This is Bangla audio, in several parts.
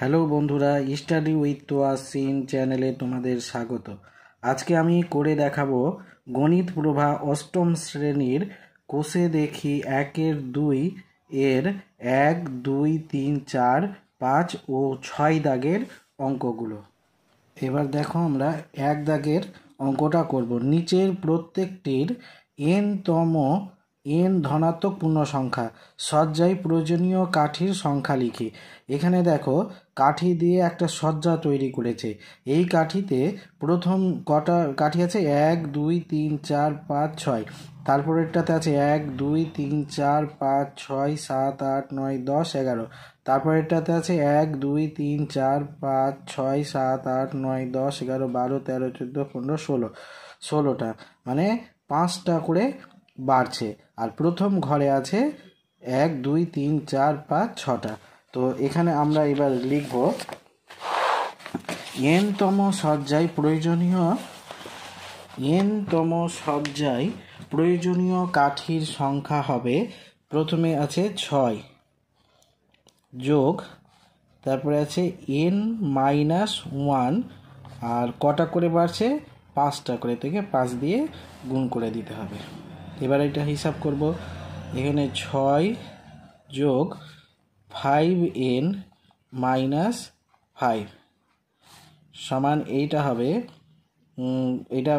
হ্যালো বন্ধুরা, স্টাডি উইথ তোয়াসিন চ্যানেলে তোমাদের স্বাগত। আজকে আমি করে দেখাবো গণিত প্রভা অষ্টম শ্রেণীর কোষে দেখি 1-2 এর 1, 2, 3, 4, 5 ও 6 দাগের অঙ্কগুলো। এবার দেখো আমরা 1 দাগের অঙ্কটা করব। নিচের প্রত্যেকটির n-তম n ধনাত্মক পূর্ণ সংখ্যা সজ্জায় প্রয়োজনীয় কাঠির সংখ্যা লিখি। এখানে দেখো কাঠি দিয়ে একটা সজ্জা তৈরি করেছে। এই কাঠিতে প্রথম কটা কাঠি আছে? 1, 2, 3, 4, 5, 6। তারপরেরটাতে আছে 1, 2, 3, 4, 5, 6, 7, 8, 9, 10, 11। তারপরেরটাতে আছে 1, 2, 3, 4, 5, 6, 7, 8, 9, 10, 11, 12, 13, 14, 15, 16। 16টা মানে 5টা করে বাড়ছে। আর প্রথম ঘরে আছে 1, 2, 3, 4, 5, 6টা। তো এখানে আমরা এবার লিখব n-তম সজ্জায় প্রয়োজনীয় কাঠির সংখ্যা হবে, প্রথমে আছে 6 যোগ, তারপরে আছে n-1, আর কটা করে বাড়ছে? 5টা করে, থেকে 5 দিয়ে গুণ করে দিতে হবে। এবার এটা হিসাব করব। এখানে 6 যোগ 5n-5 সমান এইটা হবে, এটা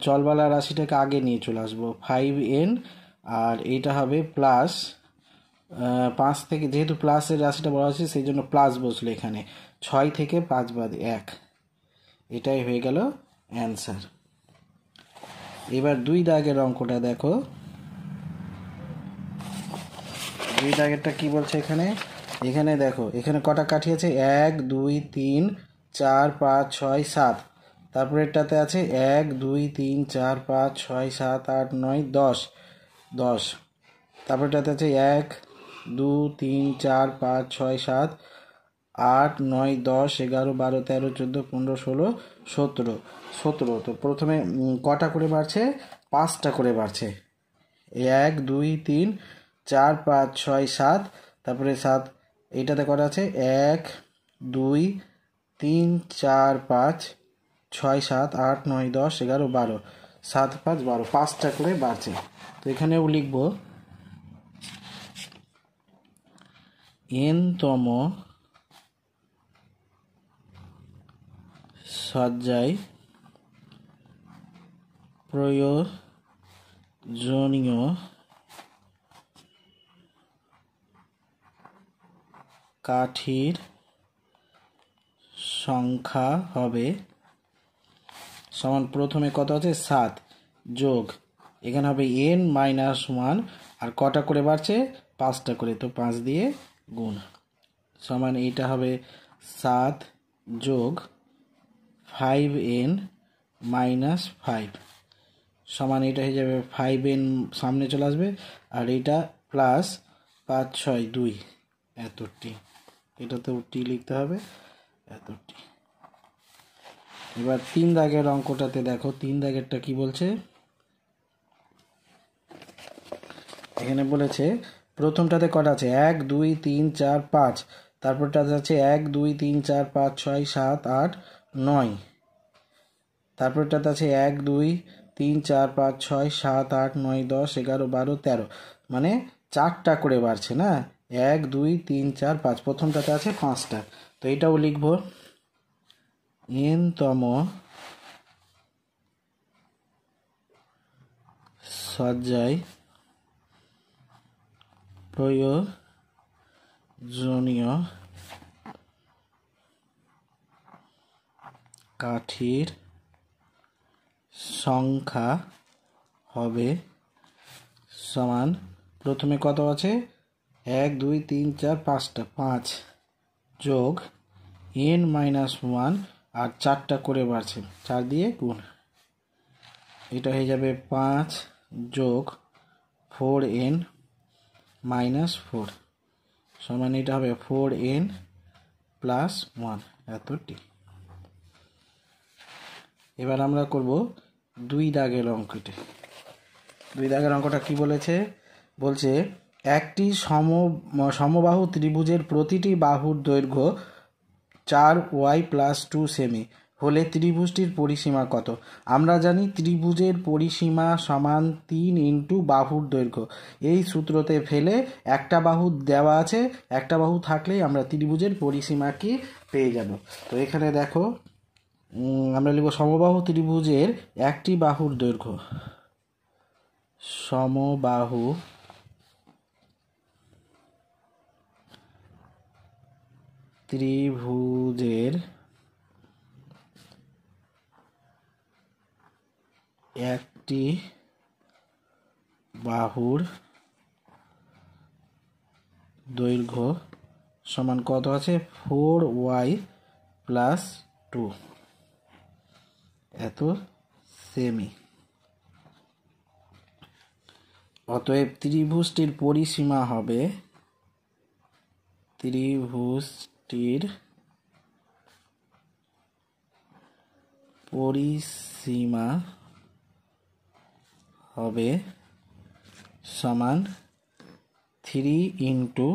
চলবালা রাশিটাকে আগে নিয়ে চলে আসবো, 5n, আর এইটা হবে প্লাস 5 থেকে, যেহেতু প্লাসের রাশিটা বলা হচ্ছে সেই জন্য প্লাস বসলো এখানে। 6 থেকে 5 বাদ 1, এটাই হয়ে গেল অ্যান্সার। এবার 2 দাগের অঙ্কটা দেখো। 2 দাগেরটা কি বলছে এখানে দেখো, এখানে কটা কাঠি আছে? 1, 2, 3, 4, 5, 6, 7। তারপরেরটাতে আছে 1, 2, 3, 4, 5, 6, 7, 8, 9, 10। তারপরেরটাতে আছে 1, 2, 3, 4, 5, 6, 7, 8, 9, 10, 11, 12, 13, 14, 15, 16, 17। তো প্রথমে কটা করে বাড়ছে? 5টা করে বাড়ছে। 1, 2, 3, 4, 5, 6, 7। তারপরে 7, এইটাতে কটা আছে? 1, 2, 3, 4, 5, 6, 7, 8, 9, 10, 11, 12। 7, 5, 12, 5টা করে বাড়ছে। তো এখানেও লিখব n-তম সজ্জায় প্রয়োজনীয় কাঠির সংখ্যা হবে সমান, প্রথমে কত আছে? 7 যোগ, এখানে হবে n-1, আর কটা করে বাড়ছে? 5টা করে, তো 5 দিয়ে গুণ, সমান এইটা হবে 7 যোগ 5n-5 সমান এইটা হয়ে যাবে 5n, সামনে চলে আসবে, আর এইটা প্লাস 5, 6, 2, এতটি। এটাতেও টি লিখতে হবে, এতটি। এবার 3 দাগের অঙ্কটাতে দেখো। 3 দাগেরটা কি বলছে? এখানে বলেছে প্রথমটাতে কটা আছে? 1, 2, 3, 4, 5। তারপরটাতে আছে 1, 2, 3, 4, 5, 6, 7, 8, 9। তারপরটাতে আছে 1, 2, 3, 4, 5, 6, 7, 8, 9, 10, 11, 12, 13। মানে 4টা করে বাড়ছে না? 1, 2, 3, 4, 5। প্রথমটাতে আছে 5টা। তো এটাও লিখব n-তম সজ্জায় প্রয়োজনীয় কাঠির সংখ্যা হবে সমান, প্রথমে কত আছে? 1, 2, 3, 4, 5টা, 5 যোগ n-1, আর 4টা করে বাড়ছে, 4 দিয়ে গুণ, এটা হয়ে যাবে 5 যোগ 4n-4 সমান এটা হবে 4n + 1, এতটি। এবার আমরা করব 2 দাগের অঙ্কটি। 2 দাগের অঙ্কটা কি বলেছে? একটি সমবাহু ত্রিভুজের প্রতিটি বাহুর দৈর্ঘ্য 4y+2 সেমি হলে ত্রিভুজটির পরিসীমা কত? আমরা জানি ত্রিভুজের পরিসীমা সমান 3 ইন্টু বাহুর দৈর্ঘ্য। এই সূত্রতে ফেলে একটা বাহু দেওয়া আছে, একটা বাহু থাকলেই আমরা ত্রিভুজের পরিসীমা কি পেয়ে যাব। তো এখানে দেখো আমরা লিখব সমবাহু ত্রিভুজের একটি বাহুর দৈর্ঘ্য, সমবাহু ত্রিভুজের একটি বাহুর দৈর্ঘ্য সমান কত আছে? 4y+2 এত সেমি। অতএব ত্রিভুজটির পরিসীমা হবে, ত্রিভুজটির পরিসীমা হবে সমান 3 ইন্টু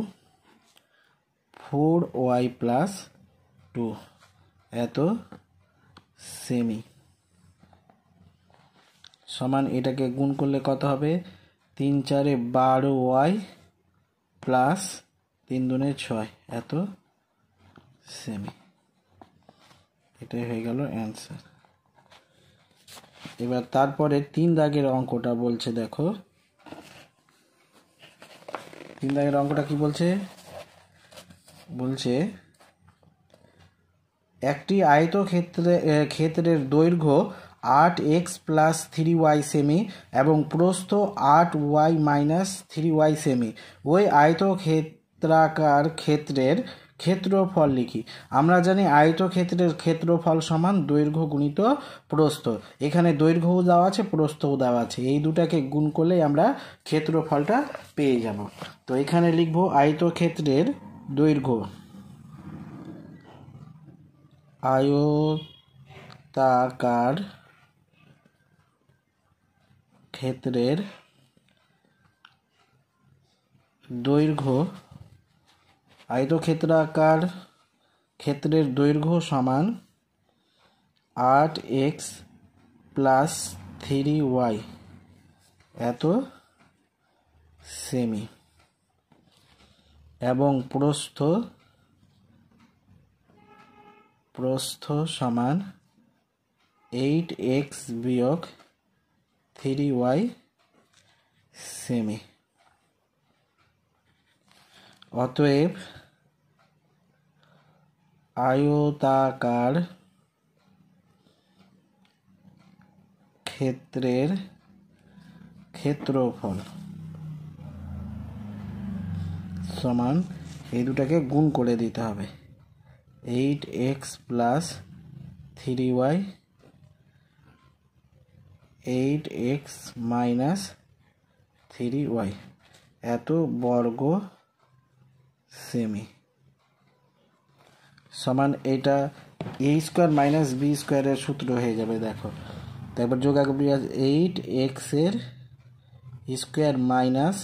4y+2 এত সেমি সমান, এটাকে গুণ করলে কত হবে? 3 4 12y প্লাস 3 2 6 এত সেমি। এটাই হয়ে গেল অ্যান্সার। এবার তারপরে 3 দাগের অঙ্কটা বলছে, দেখো 3 দাগের অঙ্কটা কি বলছে? বলছে একটি আয়তক্ষেত্রের দৈর্ঘ্য 8x+3y সেমি এবং প্রস্থ 8y-3y সেমি। ওই আয়তক্ষেত্রাকার ক্ষেত্রের ক্ষেত্রফল লিখি। আমরা জানি আয়তক্ষেত্রের ক্ষেত্রফল সমান দৈর্ঘ্য গুণিত প্রস্থ। এখানে দৈর্ঘ্যও দেওয়া আছে, প্রস্থও দেওয়া আছে, এই দুটাকে গুণ করলেই আমরা ক্ষেত্রফলটা পেয়ে যাব। তো এখানে লিখব আয়তক্ষেত্রের দৈর্ঘ্য, আয়তাকার ক্ষেত্রের দৈর্ঘ্য, আয়তক্ষেত্রাকার ক্ষেত্রের দৈর্ঘ্য সমান 8x+3y এত সেমি এবং প্রস্থ সমান 8x-3y সেমি। অতএব আয়তাকার ক্ষেত্রের ক্ষেত্রফল সমান, এই দুটাকে গুণ করে দিতে হবে, 8x+3y 8x-3y এত বর্গ সেমি সমান, এটা a² - b² এর সূত্র হয়ে যাবে। দেখো তারপর যোগাযোগ 8x এর স্কোয়ার মাইনাস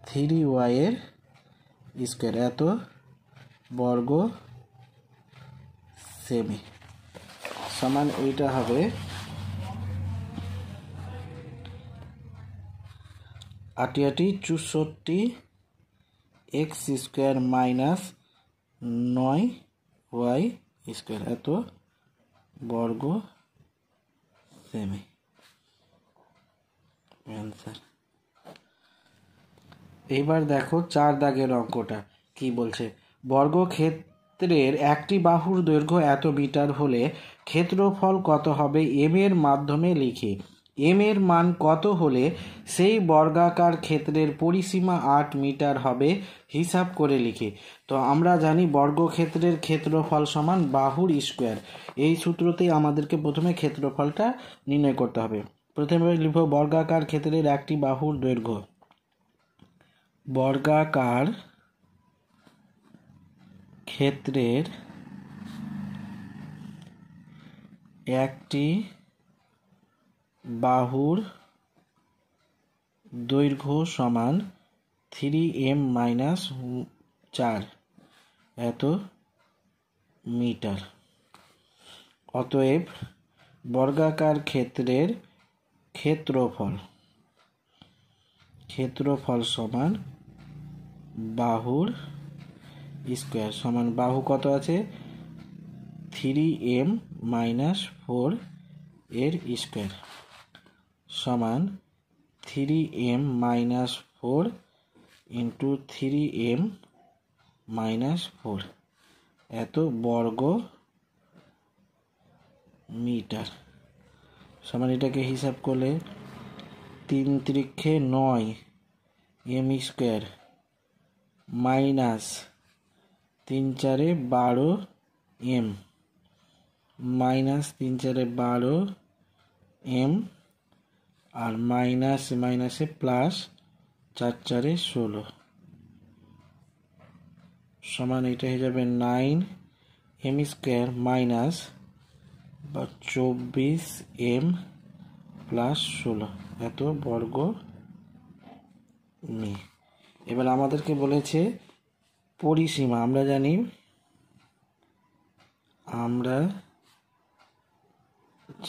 3y এর স্কোয়ার এত বর্গ সেমি সমান, এইটা হবে 8 64 x² মাইনাস 9y² এত বর্গ সেমি অ্যান্সার। এইবার দেখো 4 দাগের অঙ্কটা কি বলছে? বর্গক্ষেত্রের একটি বাহুর দৈর্ঘ্য এত মিটার হলে ক্ষেত্রফল কত হবে এম এর মাধ্যমে লিখি। এম এর মান কত হলে সেই বর্গাকার ক্ষেত্রের পরিসীমা 8 মিটার হবে হিসাব করে লিখি। তো আমরা জানি বর্গক্ষেত্রের ক্ষেত্রফল সমান বাহুর স্কোয়ার। এই সূত্রতেই আমাদেরকে প্রথমে ক্ষেত্রফলটা নির্ণয় করতে হবে। প্রথমে লিখব বর্গাকার ক্ষেত্রের একটি বাহুর দৈর্ঘ্য, বর্গাকার ক্ষেত্রের একটি বাহুর দৈর্ঘ্য সমান 3m - 4 এত মিটার। অতএব বর্গাকার ক্ষেত্রের ক্ষেত্রফল সমান বাহুর স্কোয়ার সমান বাহু কত আছে 3m - 4 এর স্কোয়ার সমান 3m - 4 ইন্টু 3m - 4 এত বর্গ মিটার সমান এটাকে হিসাব করলে 3 × 9 m square minus 3 × 4 = 12 m minus 3 × 4 = 12 m আর মাইনাস মাইনাসে প্লাস 4 × 4 = 16 সমান এটা হয়ে যাবে 9 m square minus 24 m plus 16 এত বর্গ মি। এবার আমাদেরকে বলেছে পরিসীমা। আমরা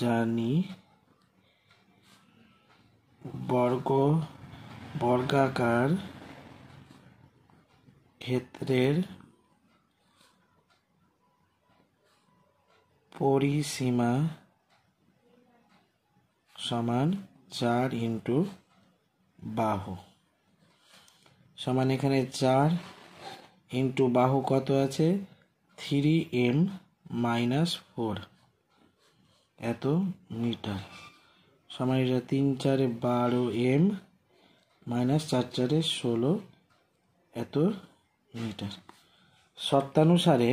জানি বর্গাকার ক্ষেত্রের পরিসীমা সমান 4 ইন্টু বাহু সমান এখানে 4 ইন্টু বাহু কত আছে 3m - 4 এত মিটার সমান এটা 3 × 4 = 12 m মাইনাস 4 × 4 = 16 এত মিটার। শর্তানুসারে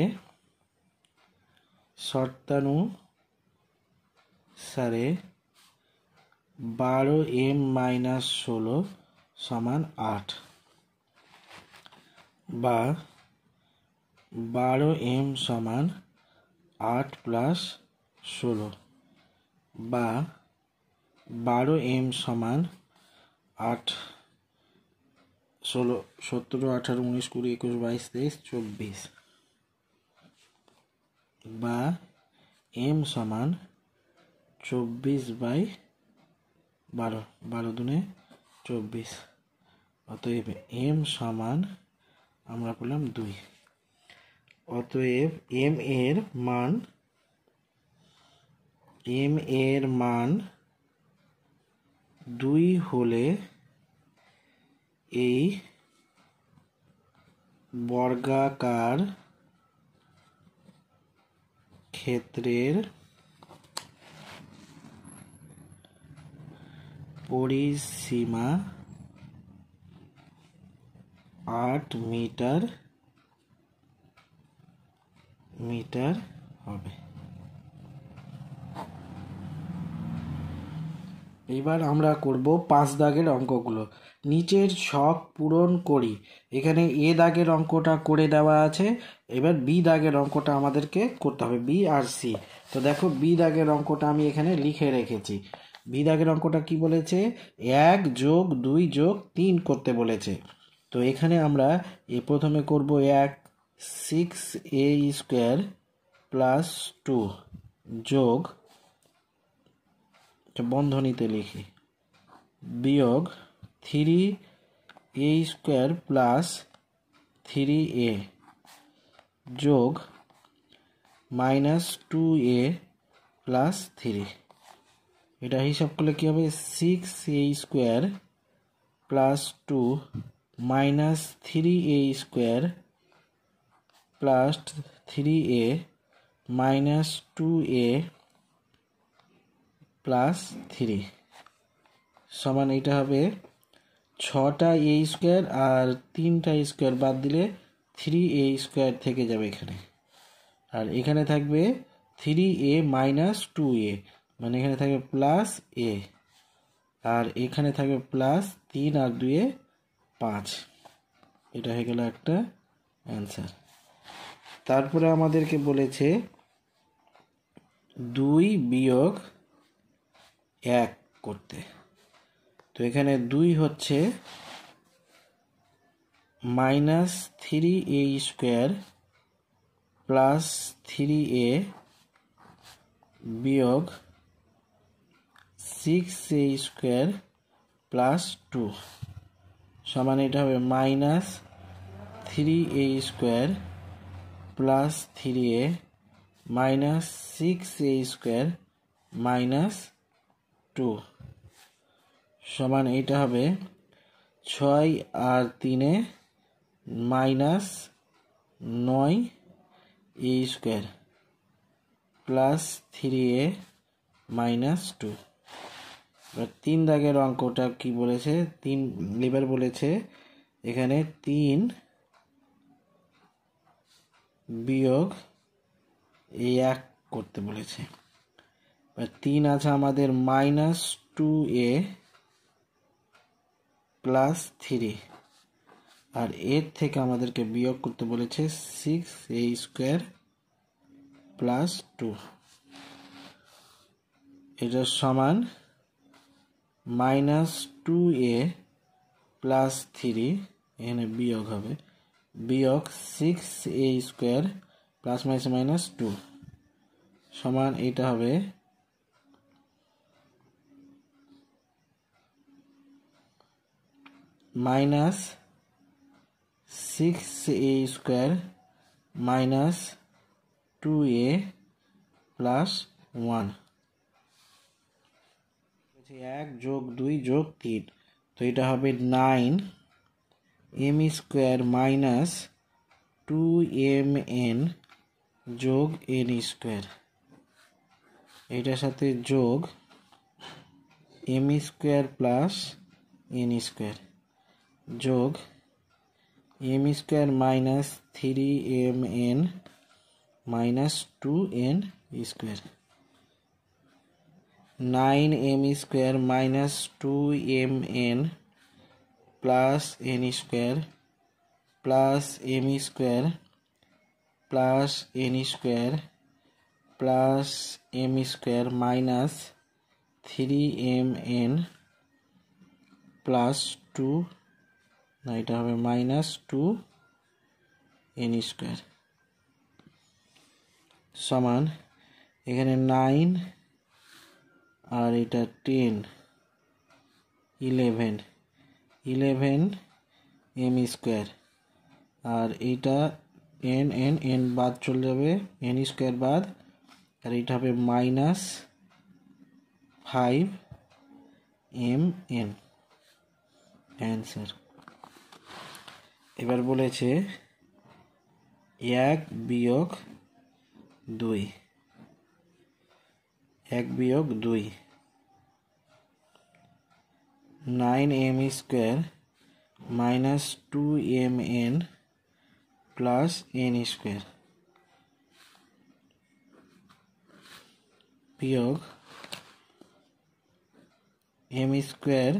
12m - 16 সমান 8 বা 12m সমান 8 + 16 বা 12m সমান 8 16 17 18 19 20 21 22 23 24 বা m সমান 24/12 12 দুনে 24 অতএব m সমান আমরা পেলাম 2। অতএব m এর মান 2 হলে এই বর্গাকার ক্ষেত্রের পরিসীমা 8 মিটার হবে। এবার আমরা করব 5 দাগের অঙ্কগুলো। নিচের ছক পূরণ করি। এখানে এ দাগের অঙ্কটা করে দেওয়া আছে, এবার বি দাগের অঙ্কটা আমাদেরকে করতে হবে, বি আর সি। তো দেখো বি দাগের অঙ্কটা আমি এখানে লিখে রেখেছি। বি দাগের অঙ্কটা কি বলেছে 1 + 2 + 3 করতে বলেছে। তো এখানে আমরা প্রথমে করব 1 6a² + 2 যোগ বন্ধনীতে লিখি বিয়োগ 3a² + 3a যোগ -2a + 3। এটা হিসাব করলে কি হবে 6a² + 2 -3a² + 3a -2a + 3 সমান এটা হবে 6টা a² আর 3টা a² বাদ দিলে 3a² থেকে যাবে এখানে, আর এখানে থাকবে 3a - 2a মানে এখানে থাকবে +a আর এখানে থাকবে +3 আর 2 5। এটা হয়ে গেল একটা অ্যান্সার। তারপরে আমাদেরকে বলেছে 2 - 1 করতে। তো এখানে 2 হচ্ছে -3a² প্লাস 3a বিয়োগ 6a স্কোয়ার প্লাস 2 সমান এটা হবে minus 3a square plus 3a minus 6a square minus 2 সমান এটা হবে 6 আর 3 minus 9a square plus 3a minus 2। এবার 3 দাগের অঙ্কটা কি বলেছে, 3 এবার বলেছে এখানে 3 বিয়োগ এই 1 করতে বলেছে। এবার 3 আছে আমাদের মাইনাস 2a প্লাস 3 আর এর থেকে আমাদেরকে বিয়োগ করতে বলেছে 6a স্কোয়ার প্লাস 2। এটা সমান মাইনাস 2a প্লাস 3 এখানে বিয়োগ হবে বিয়োগ 6a স্কোয়ার প্লাস মাইনাস 2 সমান এটা হবে minus 6a square minus 2a plus 1 1 যোগ 2 যোগ 3 তো এটা হবে 9m স্কোয়ার মাইনাস 2mn যোগ n স্কোয়ার, এটার সাথে যোগ m square plus n square যোগ m square minus 3mn minus 2n square 9m square minus 2mn plus n square plus m square plus n square plus m square minus 3mn plus 2 না এটা হবে মাইনাস 2n স্কোয়ার সমান এখানে 9 আর এটা 10 11 m স্কোয়ার আর এটা n বাদ চলে যাবে n স্কোয়ার বাদ আর এটা হবে মাইনাস 5mn অ্যান্সার। এবার বলেছে 1 বিয়োগ 2 9m square minus 2mn plus n square বিয়োগ m square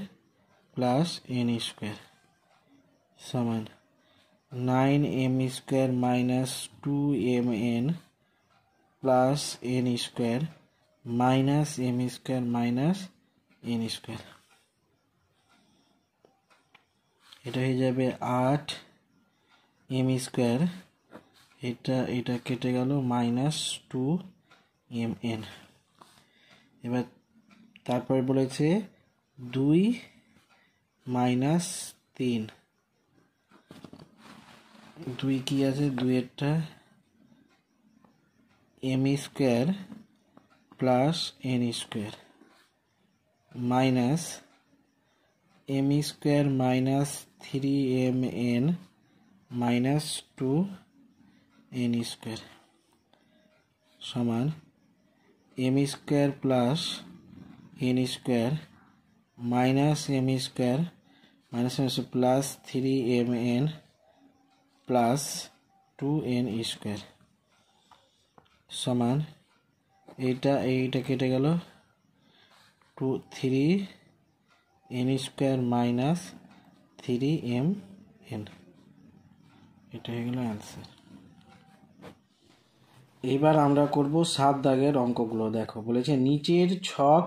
plus n square সমান 9m square minus 2mn plus n square minus m square minus n square, এটা হয়ে যাবে 8m স্কোয়ার, এটা কেটে গেল মাইনাস 2mn। এবার তারপর বলেছে 2 মাইনাস 3 2 কি আছে 2 এরটা m square plus n square minus m square minus 3mn minus 2n square সমান m square plus n square minus m square minus plus 3mn plus 2n square সমান এইটা কেটে গেল 3n স্কোয়ার মাইনাস 3mn, এটা হয়ে গেল অ্যান্সার। এবার আমরা করব 7 দাগের অঙ্কগুলো। দেখো বলেছে নিচের ছক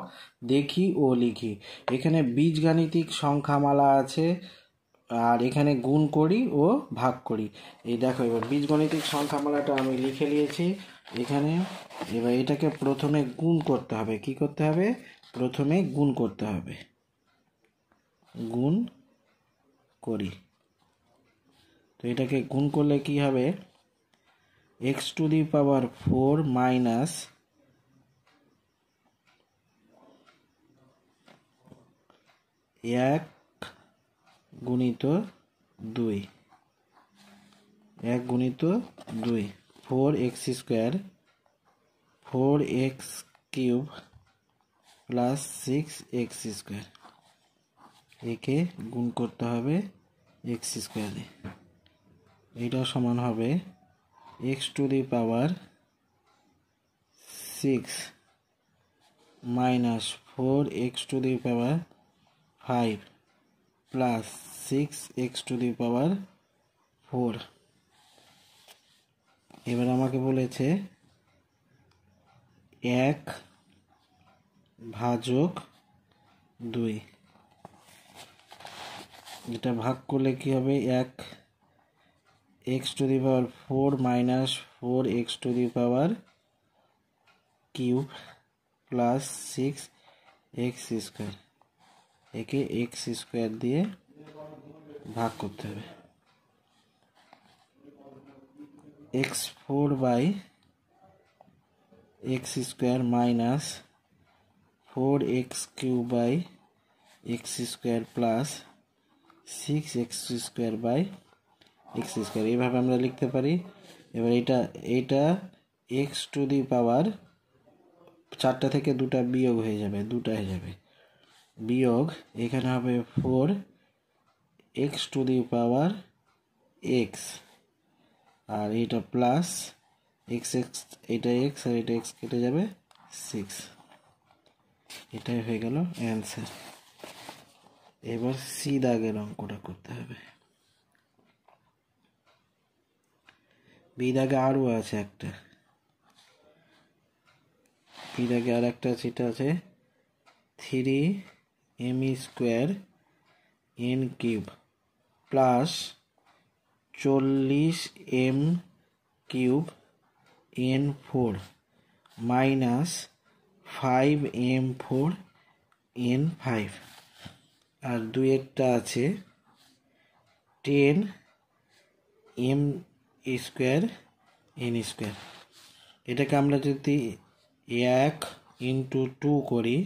দেখি ও লিখি। এখানে বীজগাণিতিক সংখ্যামালা আছে আর এখানে গুণ করি ও ভাগ করি। এই দেখো এবার বীজগণিতিক সংখ্যামালাটা আমি লিখে নিয়েছি এখানে। এবার এটাকে প্রথমে গুণ করতে হবে। কি করতে হবে? প্রথমে গুণ করতে হবে। গুণ করি। তো এটাকে গুণ করলে কি হবে? x⁴ মাইনাস 1 গুণিত 2, 1 গুণিত 2, 4x² 4x³ প্লাস 6x²। একে গুণ করতে হবে x² দিয়ে। এটা সমান হবে x⁴ 6 minus 4x⁵ plus 6x⁴। এবার আমাকে বলেছে 1 ভাজক 2। এটা ভাগ করলে কি হবে? 1 x⁴ minus 4x⁴³ plus 6x²। একে x² দিয়ে ভাগ করতে হবে। x4/x² minus 4x³ plus 6x²/x²। এইভাবে আমরা লিখতে পারি। এবার এটা x⁴ 4টা থেকে 2টা বিয়োগ হয়ে যাবে, 2টা হয়ে যাবে বিয়োগ। এখানে হবে 4x⁴x আর এটা প্লাস x, এটা x আর এটা x কেটে যাবে 6। এটাই হয়ে গেল অ্যান্সার। এবার সি দাগের অঙ্কটা করতে হবে। বি দাগে আরও আছে একটা। বি দাগে আর একটা আছে, এটা আছে 3m² n³ plus 40m³ n4 minus 5m4 n5। আর দুই একটা আছে 10m² n²। এটাকে আমরা যদি 1 × 2 করি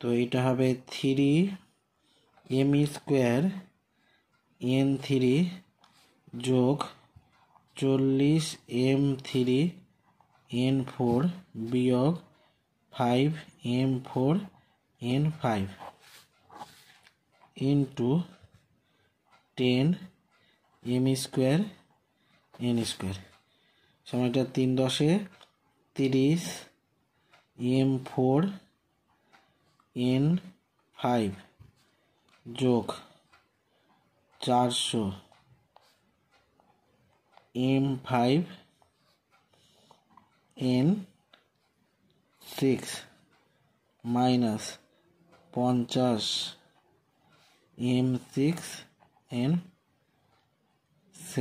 তো এটা হবে 3m² n3 যোগ 40m³ n4 বিয়োগ 5m4 n5 into 10m² n²। সময়টা 3 × 10 = 30 m4 n5 যোগ 400 m5 n6 minus 50 m6 n7।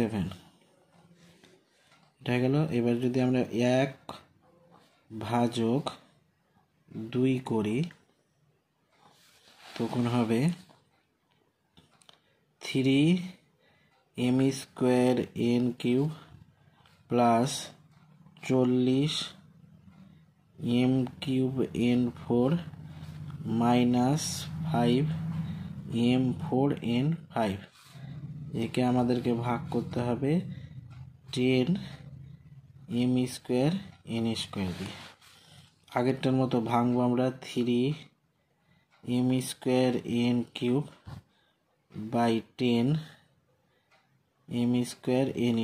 এটা গেল। এবার যদি আমরা 1 ভাজক 2 করি তখন হবে 3m² n³ plus 40m³ n4 minus 5m4 n5। একে আমাদেরকে ভাগ করতে হবে 10m² n² দিয়ে। আগেরটার মতো ভাঙবো আমরা 3m² n³ by 10m² n²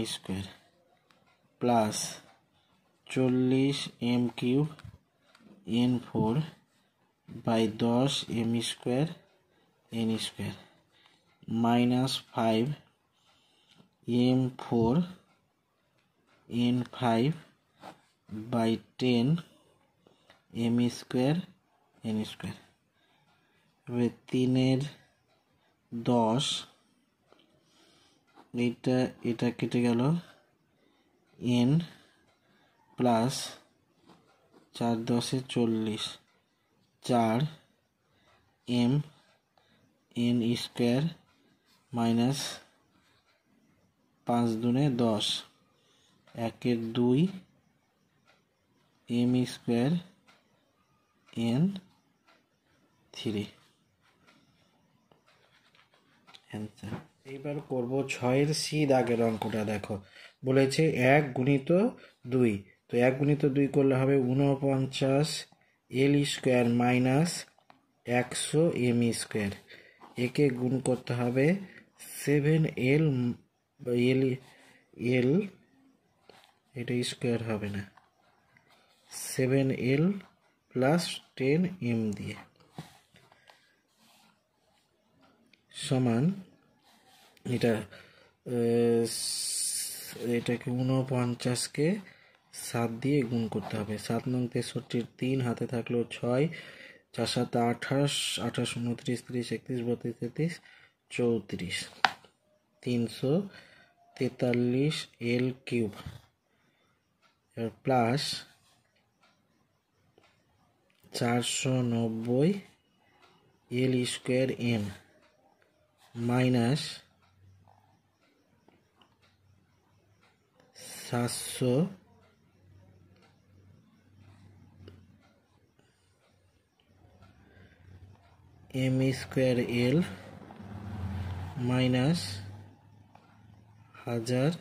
plus 40m³ n4 by 10m² n² minus 5m4 n5 by 10m² n²। এবার 3 × 10 এটা কেটে গেল, n plus 4 10 40, 4 m n square minus 5 দুনে 10, 1 2 m square n 3 answer. এইবার করব 6-এর সি দাগের অঙ্কটা। দেখো বলেছে 1 গুণিত 2, তো 1 গুণিত 2 করলে হবে 49 l square minus 100 m square. একে গুণ করতে হবে 7l l, এটা স্কোয়ার হবে না, 7l প্লাস 10m দিয়ে, সমান এটাকে 49কে 7 দিয়ে গুণ করতে হবে। 7 নং 63, 3 হাতে থাকলো 6, 4 7 28, 28 29 30 31 32 33 34, 343 l cube plus 490 l square m minus 700 m square l minus 1000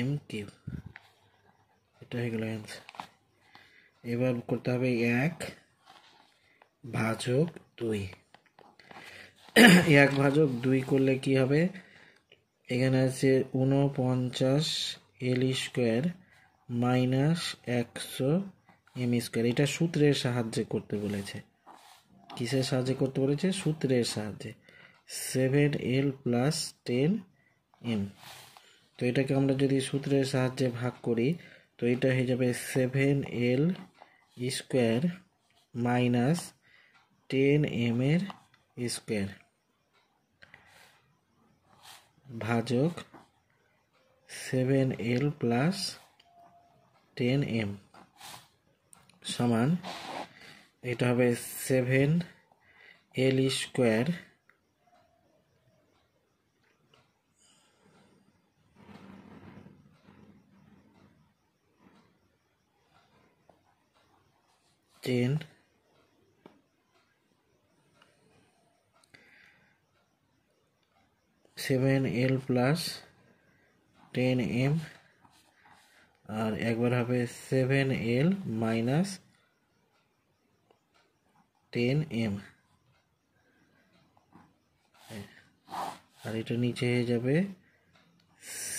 m cube. এটা হয়ে গেল অ্যান্সার। এবার করতে হবে 1 ভাজক 2। 1 ভাজক 2 করলে কি হবে, এখানে আছে 49 l square minus 100 m square. এটা সূত্রের সাহায্যে করতে বলেছে। কিসের সাহায্যে করতে বলেছে? সূত্রের সাহায্যে। 7l plus 10m। তো এটাকে আমরা যদি সূত্রের সাহায্যে ভাগ করি তো এটা হয়ে যাবে 7l স্কোয়ার মাইনাস 10m এর স্কোয়ার ভাজক 7l প্লাস 10m সমান, এটা হবে 7l square ten 7l plus 10m আর একবার হবে 7l মাইনাস 10m, আর এটা নিচে হয়ে যাবে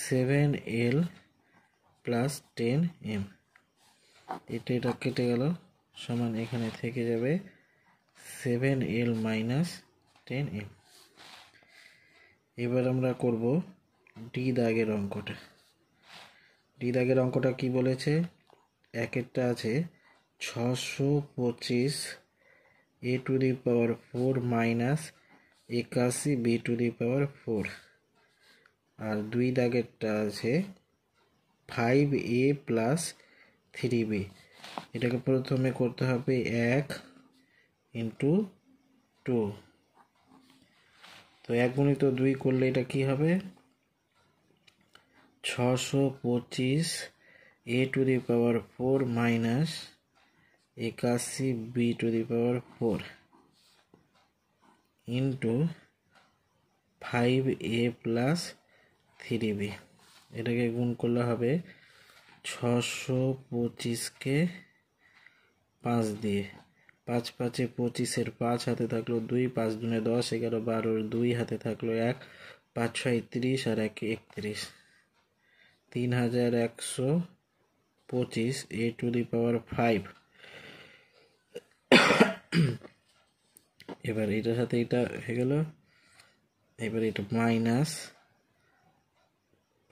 7l প্লাস 10m। এটা কেটে গেল, সমান এখানে থেকে যাবে 7l মাইনাস 10m। এবার আমরা করব ডি দাগের অঙ্কটা। ডি দাগের অঙ্কটা কি বলেছে? একেরটা আছে 625 a to the power 4 minus 81 b to the power 4, আর 2 দাগেরটা আছে 5a প্লাস 3b। এটাকে প্রথমে করতে হবে 1 ইন্টু 2। তো 1 গুণিত 2 করলে এটা কি হবে? 625 a to the power 4 minus 81 b to the power 4 into 5a plus 3b। এটাকে গুণ করলে হবে 625কে 5 দিয়ে, 5 5 25, 5 হাতে থাকলো 2, 5 দুনে 10, 11 12, 2 হাতে থাকলো 1, 5 6 30 আর 1 31, 3125 a টু দি পাওয়ার 5। এবার এটার সাথে এটা হয়ে গেল। এবার এটা মাইনাস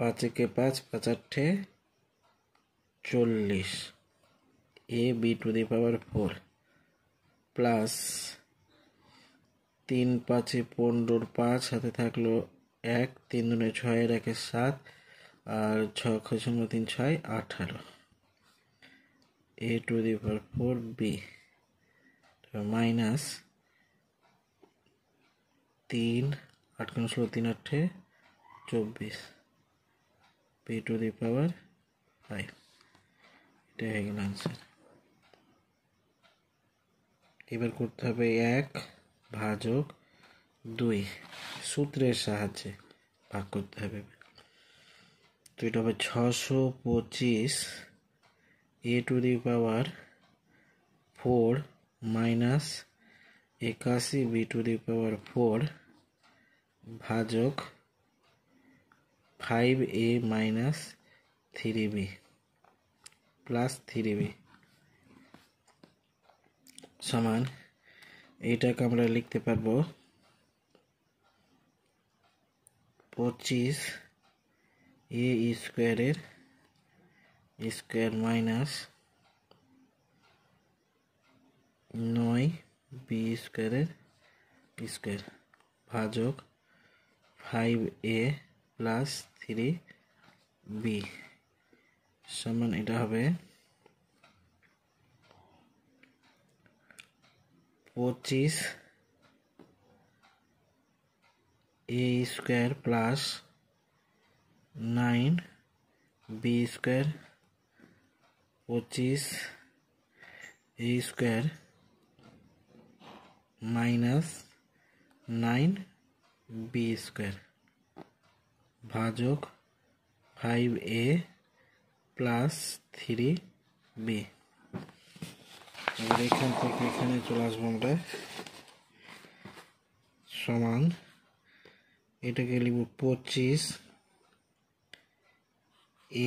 5 একে 5, 5 8 40 a b to the power 4 plus 3 5 15, 5 হাতে থাকলো 1 3 2 6 এর 1 7 আর 6 0 3 6 18 a to the power 4b minus 3 8 16 3 8 24 b to the power 5 এটা হয়ে গেল आंसर। এবার করতে হবে 1 ভাজক 2 সূত্রের সাহায্যে ভাগ করতে হবে। তো এটা হবে 625 a to the power 4 minus 81 b to the power 4 ভাজক 5a minus 3b plus 3b সমান এইটাকে আমরা লিখতে পারবো 25 a স্কয়ারের স্কয়ার মাইনাস 9 b স্কয়ারের স্কয়ার ভাজক 5a প্লাস 3b সমান এটা হবে 25 a square plus 9 b square 25 a square minus 9 b square ভাজক 5a প্লাস 3b। এবার এখান থেকে এখানে চলে আসবো আমরা সমান এটাকে লিখব 25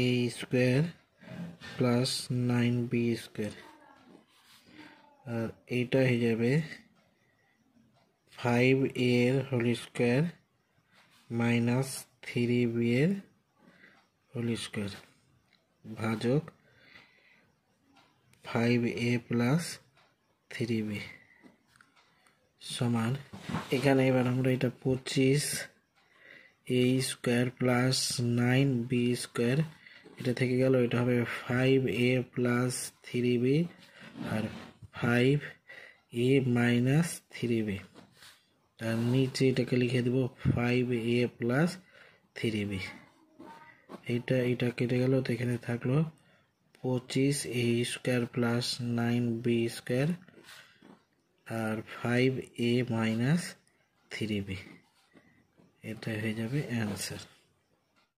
a square plus 9b square আর এটা হয়ে যাবে 5a এর হোল স্কয়ার মাইনাস 3b এর হোল স্কয়ার ভাজক 5a প্লাস 3b সমান এখানে এবার আমরা এটা 25 a square plus 9b square এটা থেকে গেল এটা হবে 5a প্লাস 3b আর 5a মাইনাস 3b আর নিচে এটাকে লিখে দেব 5a প্লাস 3b এটা কেটে গেল তো এখানে থাকলো 25 a square plus 9b square আর 5a মাইনাস 3b এটা হয়ে যাবে आंसर।